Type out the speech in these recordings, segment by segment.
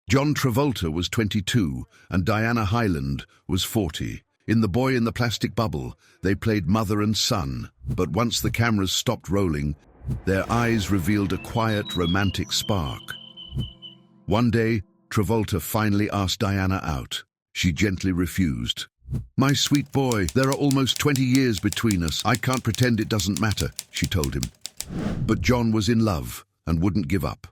John Travolta was 22 and Diana Hyland was 40. In The Boy in the Plastic Bubble, they played mother and son, but once the cameras stopped rolling, their eyes revealed a quiet, romantic spark. One day, Travolta finally asked Diana out. She gently refused. "My sweet boy, there are almost 20 years between us. I can't pretend it doesn't matter," she told him. But John was in love and wouldn't give up.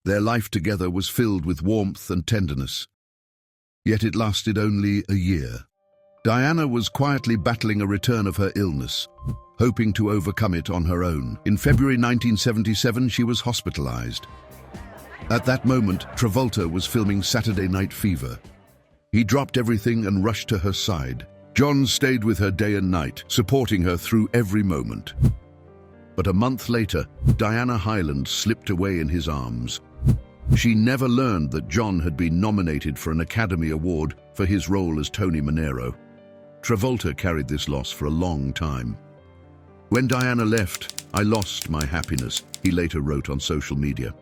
Their life together was filled with warmth and tenderness. Yet it lasted only a year. Diana was quietly battling a return of her illness, hoping to overcome it on her own. In February 1977, she was hospitalized. At that moment, Travolta was filming Saturday Night Fever. He dropped everything and rushed to her side. John stayed with her day and night, supporting her through every moment. But a month later, Diana Hyland slipped away in his arms. She never learned that John had been nominated for an Academy Award for his role as Tony Manero. Travolta carried this loss for a long time. "When Diana left, I lost my happiness," he later wrote on social media.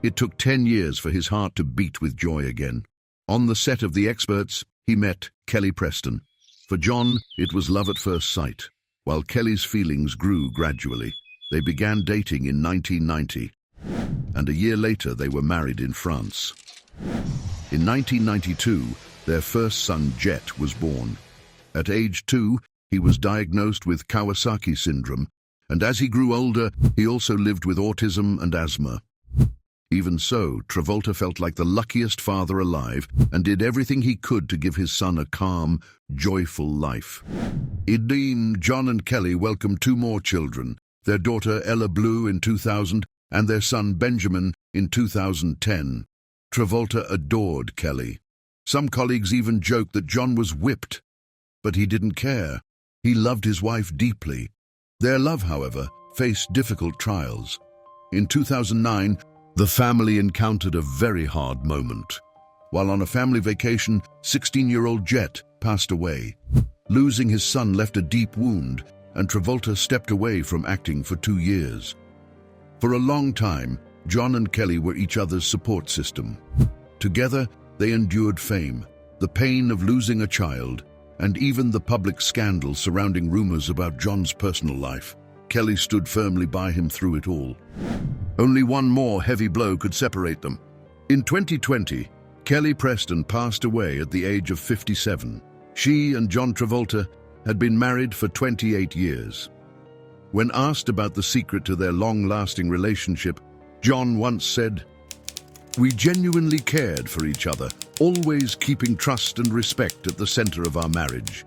It took 10 years for his heart to beat with joy again. On the set of The Experts, he met Kelly Preston. For John, it was love at first sight. While Kelly's feelings grew gradually, they began dating in 1990, and a year later they were married in France. In 1992, their first son, Jet, was born. At age 2, he was diagnosed with Kawasaki syndrome, and as he grew older, he also lived with autism and asthma. Even so, Travolta felt like the luckiest father alive and did everything he could to give his son a calm, joyful life. In John and Kelly welcomed 2 more children, their daughter Ella Blue in 2000 and their son Benjamin in 2010. Travolta adored Kelly. Some colleagues even joked that John was whipped, but he didn't care. He loved his wife deeply. Their love, however, faced difficult trials. In 2009, the family encountered a very hard moment. While on a family vacation, 16-year-old Jet passed away. Losing his son left a deep wound, and Travolta stepped away from acting for 2 years. For a long time, John and Kelly were each other's support system. Together, they endured fame, the pain of losing a child, and even the public scandal surrounding rumors about John's personal life. Kelly stood firmly by him through it all. Only one more heavy blow could separate them. In 2020, Kelly Preston passed away at the age of 57. She and John Travolta had been married for 28 years. When asked about the secret to their long-lasting relationship, John once said, "We genuinely cared for each other, always keeping trust and respect at the center of our marriage."